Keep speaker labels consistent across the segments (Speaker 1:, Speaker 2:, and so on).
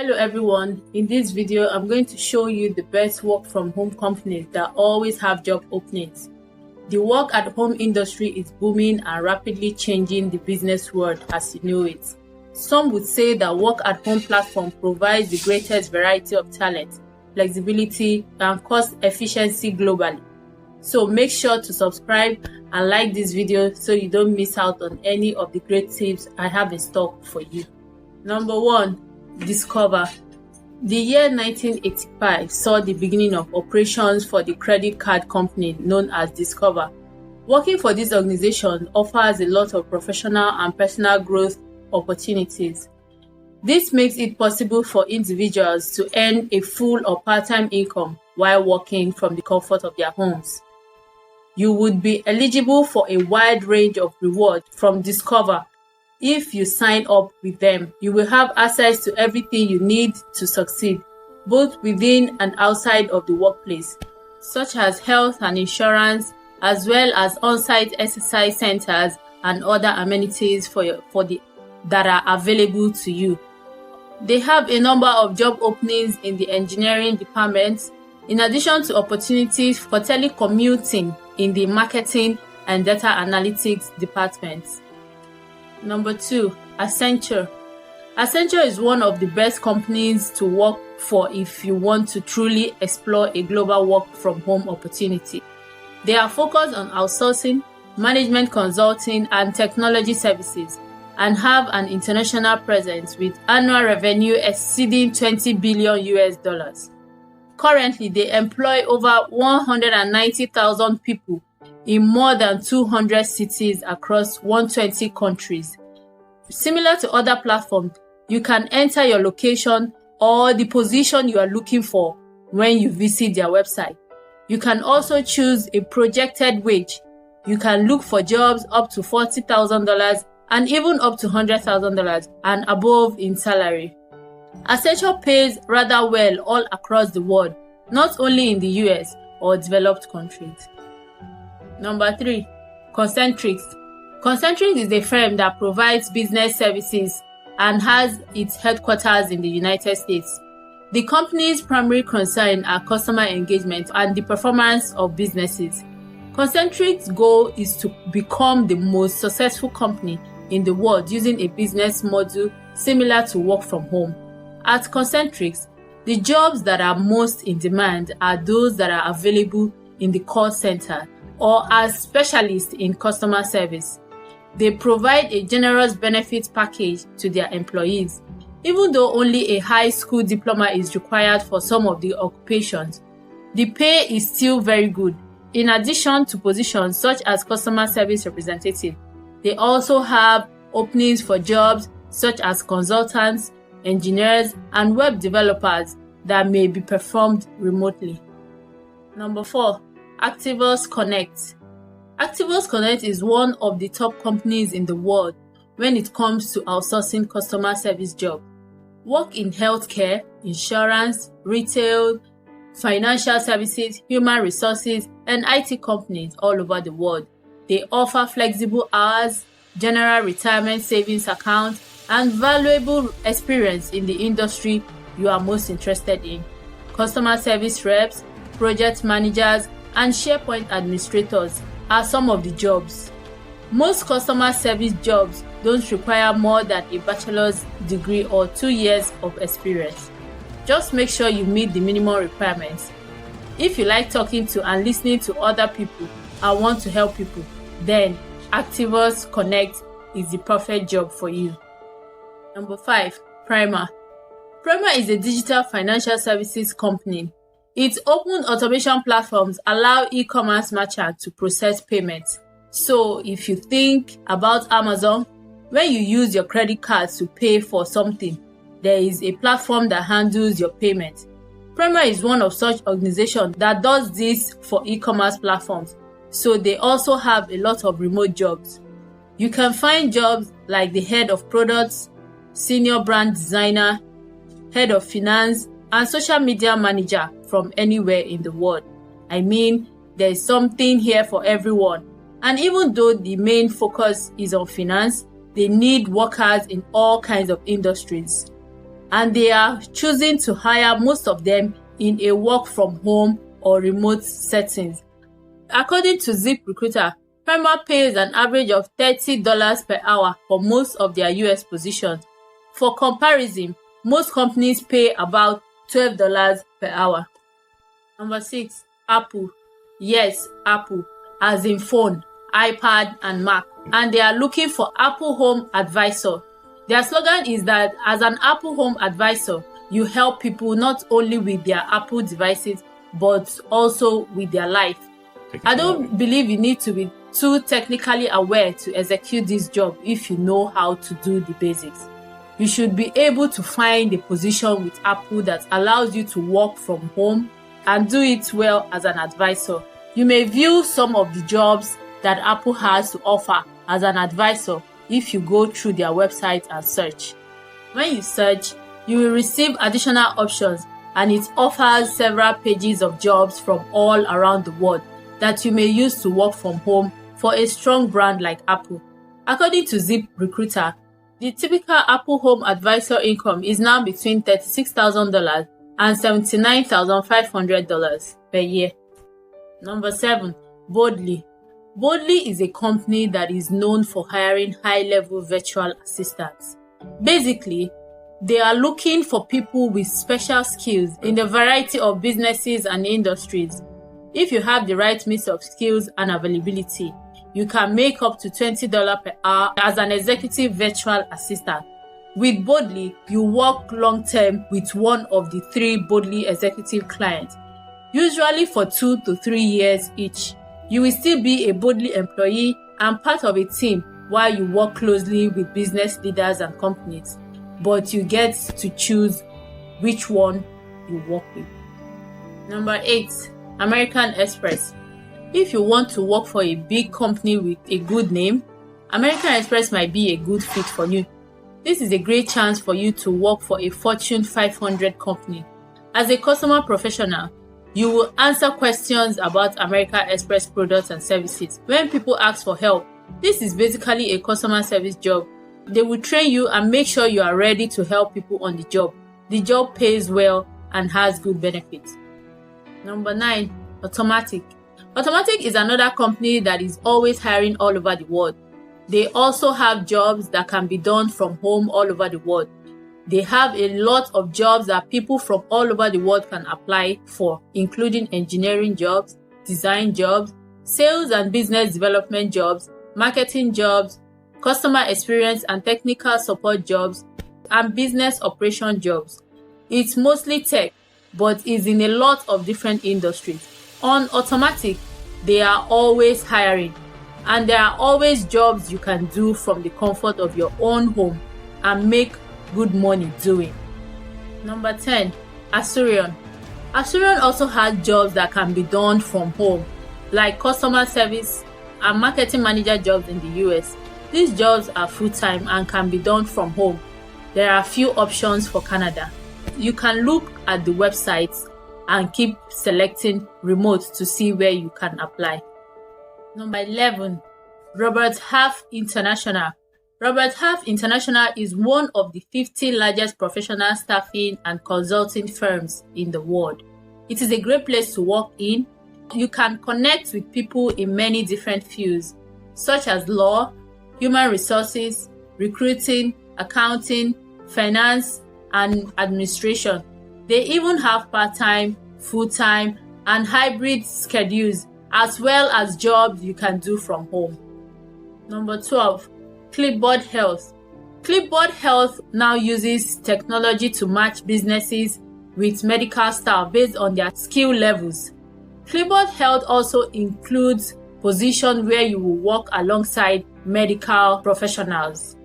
Speaker 1: Hello everyone, in this video I'm going to show you the best work from home companies that always have job openings. The work at home industry is booming and rapidly changing the business world as you know it. Some would say that work at home platform provides the greatest variety of talent, flexibility and cost efficiency globally. So make sure to subscribe and like this video so you don't miss out on any of the great tips I have in stock for you. Number 1. Discover. The year 1985 saw the beginning of operations for the credit card company known as Discover. Working for this organization offers a lot of professional and personal growth opportunities. This makes it possible for individuals to earn a full or part-time income while working from the comfort of their homes. You would be eligible for a wide range of rewards from Discover. If you sign up with them, you will have access to everything you need to succeed, both within and outside of the workplace, such as health and insurance, as well as on-site exercise centers and other amenities that are available to you. They have a number of job openings in the engineering department, in addition to opportunities for telecommuting in the marketing and data analytics departments. Number 2, Accenture. Accenture is one of the best companies to work for if you want to truly explore a global work from home opportunity. They are focused on outsourcing, management consulting, and technology services, and have an international presence with annual revenue exceeding $20 billion. Currently, they employ over 190,000 people in more than 200 cities across 120 countries. Similar to other platforms, you can enter your location or the position you are looking for when you visit their website. You can also choose a projected wage. You can look for jobs up to $40,000 and even up to $100,000 and above in salary. Accenture pays rather well all across the world, not only in the US or developed countries. Number 3, Concentrix. Concentrix is a firm that provides business services and has its headquarters in the United States. The company's primary concern are customer engagement and the performance of businesses. Concentrix's goal is to become the most successful company in the world using a business model similar to work from home. At Concentrix, the jobs that are most in demand are those that are available in the call center or as specialists in customer service. They provide a generous benefits package to their employees. Even though only a high school diploma is required for some of the occupations, the pay is still very good. In addition to positions such as customer service representative, they also have openings for jobs such as consultants, engineers, and web developers that may be performed remotely. Number 4, Activus Connect. Activus Connect is one of the top companies in the world when it comes to outsourcing customer service jobs. Work in healthcare, insurance, retail, financial services, human resources, and IT companies all over the world. They offer flexible hours, general retirement savings accounts, and valuable experience in the industry you are most interested in. Customer service reps, project managers, and SharePoint administrators are some of the jobs. Most customer service jobs don't require more than a bachelor's degree or 2 years of experience. Just make sure you meet the minimum requirements. If you like talking to and listening to other people and want to help people, then Activus Connect is the perfect job for you. Number 5, Primer. Primer is a digital financial services company. Its open automation platforms allow e-commerce merchants to process payments. So if you think about Amazon, when you use your credit cards to pay for something, there is a platform that handles your payment. Primer is one of such organizations that does this for e-commerce platforms. So they also have a lot of remote jobs. You can find jobs like the head of products, senior brand designer, head of finance, and social media manager from anywhere in the world. I mean, there is something here for everyone. And even though the main focus is on finance, they need workers in all kinds of industries. and they are choosing to hire most of them in a work from home or remote settings. According to ZipRecruiter, Fiverr pays an average of $30 per hour for most of their US positions. For comparison, most companies pay about $12 per hour. Number 6, Apple. Yes, Apple, as in phone, iPad, and Mac. And they are looking for Apple Home Advisor. Their slogan is that as an Apple Home Advisor, you help people not only with their Apple devices, but also with their life. I don't believe you need to be too technically aware to execute this job if you know how to do the basics. You should be able to find a position with Apple that allows you to work from home and do it well as an advisor. You may view some of the jobs that Apple has to offer as an advisor if you go through their website and search. When you search, you will receive additional options, and it offers several pages of jobs from all around the world that you may use to work from home for a strong brand like Apple. According to ZipRecruiter, the typical Apple Home Advisor income is now between $36,000 and $79,500 per year. Number 7, Boldly. Boldly is a company that is known for hiring high-level virtual assistants. Basically, they are looking for people with special skills in a variety of businesses and industries. If you have the right mix of skills and availability, you can make up to $20 per hour as an executive virtual assistant. With Boldly, you work long-term with one of the 3 Boldly executive clients, usually for 2 to 3 years each. You will still be a Boldly employee and part of a team while you work closely with business leaders and companies, but you get to choose which one you work with. Number 8, American Express. If you want to work for a big company with a good name, American Express might be a good fit for you. This is a great chance for you to work for a Fortune 500 company. As a customer professional, you will answer questions about American Express products and services. When people ask for help, this is basically a customer service job. They will train you and make sure you are ready to help people on the job. The job pays well and has good benefits. Number 9, Automatic. Automatic is another company that is always hiring all over the world. They also have jobs that can be done from home all over the world. They have a lot of jobs that people from all over the world can apply for, including engineering jobs, design jobs, sales and business development jobs, marketing jobs, customer experience and technical support jobs, and business operation jobs. It's mostly tech, but is in a lot of different industries. On Automatic, they are always hiring, and there are always jobs you can do from the comfort of your own home and make good money doing. Number 10, Asurion. Asurion also has jobs that can be done from home, like customer service and marketing manager jobs in the US. These jobs are full-time and can be done from home. There are a few options for Canada. You can look at the websites and keep selecting remote to see where you can apply. Number 11, Robert Half International. Robert Half International is one of the 50 largest professional staffing and consulting firms in the world. It is a great place to work in. You can connect with people in many different fields, such as law, human resources, recruiting, accounting, finance, and administration. They even have part-time, full-time, and hybrid schedules, as well as jobs you can do from home. Number 12, Clipboard Health. Clipboard Health now uses technology to match businesses with medical staff based on their skill levels. Clipboard Health also includes positions where you will work alongside medical professionals.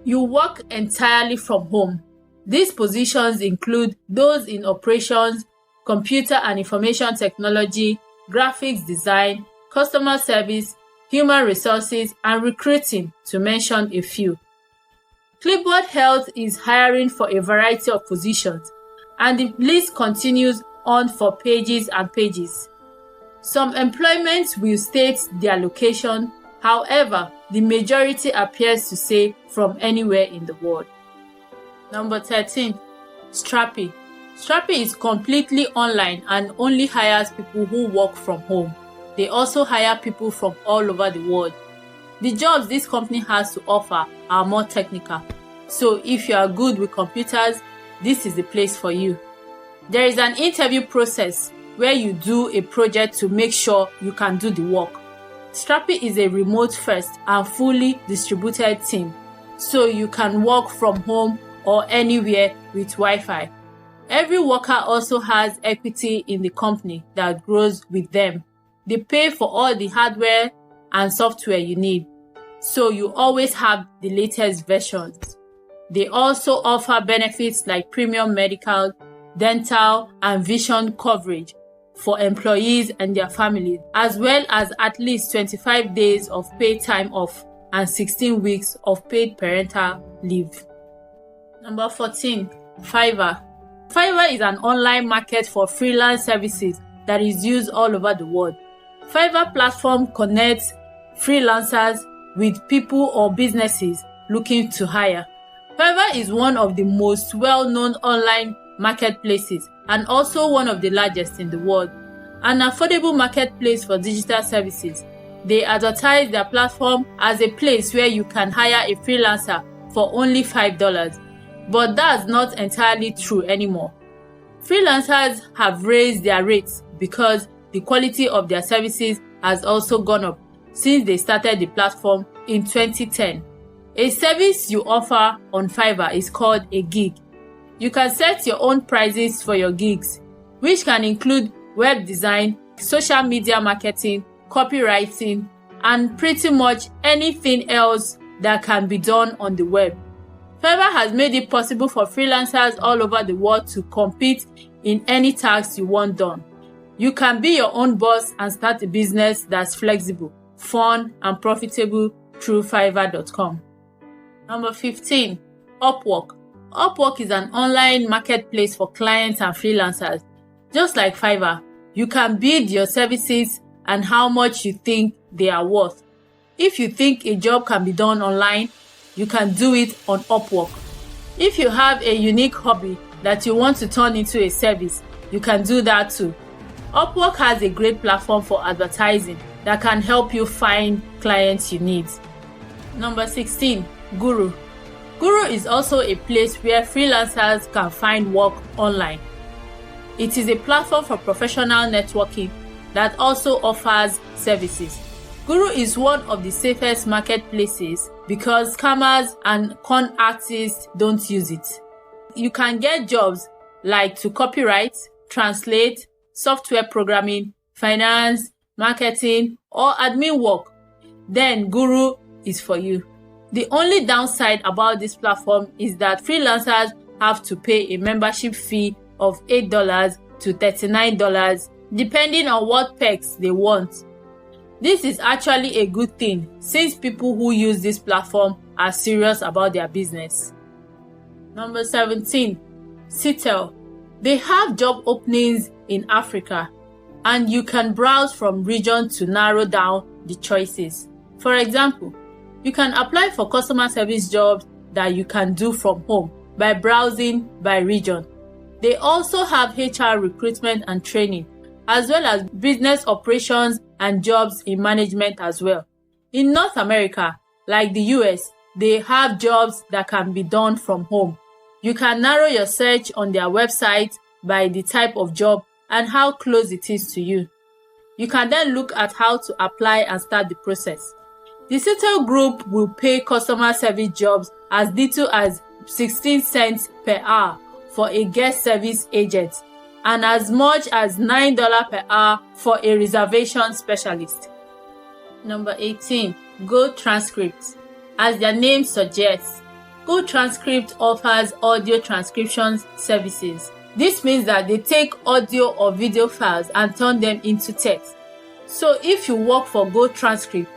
Speaker 1: You work entirely from home. These positions include those in operations, computer and information technology, graphics design, customer service, human resources, and recruiting, to mention a few. Clipboard Health is hiring for a variety of positions, and the list continues on for pages and pages. Some employments will state their location, however, the majority appears to say from anywhere in the world. Number 13, Strappy. Strappy is completely online and only hires people who work from home. They also hire people from all over the world. The jobs this company has to offer are more technical. So if you are good with computers, this is the place for you. There is an interview process where you do a project to make sure you can do the work. Strappy is a remote first and fully distributed team, so you can work from home or anywhere with Wi-Fi. Every worker also has equity in the company that grows with them. They pay for all the hardware and software you need, so you always have the latest versions. They also offer benefits like premium medical, dental, and vision coverage for employees and their families, as well as at least 25 days of paid time off and 16 weeks of paid parental leave. Number 14, Fiverr. Fiverr is an online market for freelance services that is used all over the world. Fiverr platform connects freelancers with people or businesses looking to hire. Fiverr is one of the most well-known online marketplaces and also one of the largest in the world. An affordable marketplace for digital services. They advertise their platform as a place where you can hire a freelancer for only $5. But that's not entirely true anymore. Freelancers have raised their rates because the quality of their services has also gone up since they started the platform in 2010. A service you offer on Fiverr is called a gig. You can set your own prices for your gigs, which can include web design, social media marketing, copywriting, and pretty much anything else that can be done on the web. Fiverr has made it possible for freelancers all over the world to compete in any task you want done. You can be your own boss and start a business that's flexible, fun, and profitable through Fiverr.com. Number 15, Upwork. Upwork is an online marketplace for clients and freelancers. Just like Fiverr, you can bid your services and how much you think they are worth. If you think a job can be done online, you can do it on Upwork. If you have a unique hobby that you want to turn into a service, you can do that too. Upwork has a great platform for advertising that can help you find clients you need. Number 16, Guru. Guru is also a place where freelancers can find work online. It is a platform for professional networking that also offers services. Guru is one of the safest marketplaces because scammers and con artists don't use it. You can get jobs like to copyright, translate, software programming, finance, marketing, or admin work. Then Guru is for you. The only downside about this platform is that freelancers have to pay a membership fee of $8 to $39 depending on what perks they want. This is actually a good thing since people who use this platform are serious about their business. Number 17, Satal. They have job openings in Africa and you can browse from region to narrow down the choices. For example, you can apply for customer service jobs that you can do from home by browsing by region. They also have HR recruitment and training, as well as business operations and jobs in management as well. In North America, like the US, they have jobs that can be done from home. You can narrow your search on their website by the type of job and how close it is to you. You can then look at how to apply and start the process. The Satal group will pay customer service jobs as little as 16 cents per hour for a guest service agent and as much as $9 per hour for a reservation specialist. Number 18, GoTranscripts. As their name suggests, GoTranscripts offers audio transcription services. This means that they take audio or video files and turn them into text. So if you work for GoTranscripts,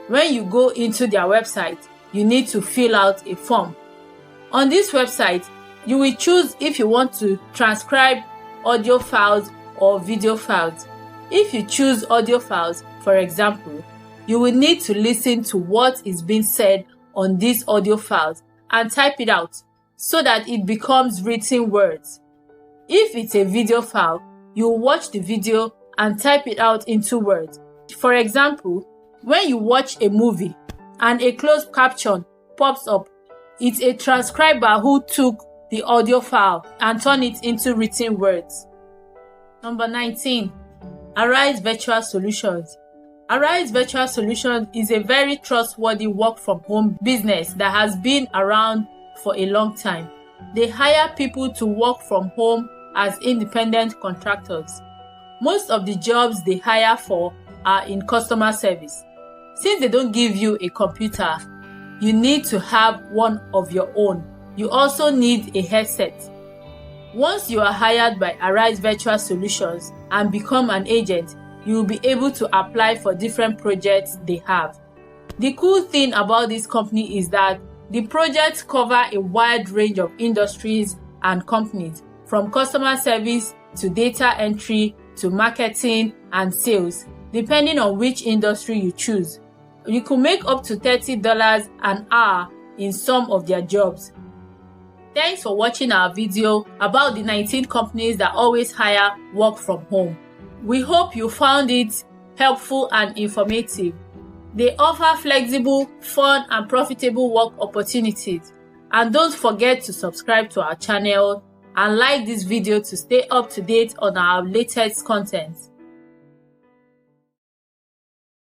Speaker 1: when you go into their website, you need to fill out a form. On this website, you will choose if you want to transcribe audio files or video files. If you choose audio files, for example, you will need to listen to what is being said on these audio files and type it out. so that it becomes written words. If it's a video file, you watch the video and type it out into words. For example, when you watch a movie and a closed caption pops up, it's a transcriber who took the audio file and turned it into written words. Number 19. Arise Virtual Solutions. Arise Virtual Solutions is a very trustworthy work-from-home business that has been around for a long time. They hire people to work from home as independent contractors. Most of the jobs they hire for are in customer service. Since they don't give you a computer, you need to have one of your own. You also need a headset. Once you are hired by Arise Virtual Solutions and become an agent, you will be able to apply for different projects they have. The cool thing about this company is that the projects cover a wide range of industries and companies, from customer service to data entry to marketing and sales, depending on which industry you choose. You could make up to $30 an hour in some of their jobs. Thanks for watching our video about the 19 companies that always hire work from home. We hope you found it helpful and informative. They offer flexible, fun, and profitable work opportunities. And don't forget to subscribe to our channel and like this video to stay up to date on our latest content.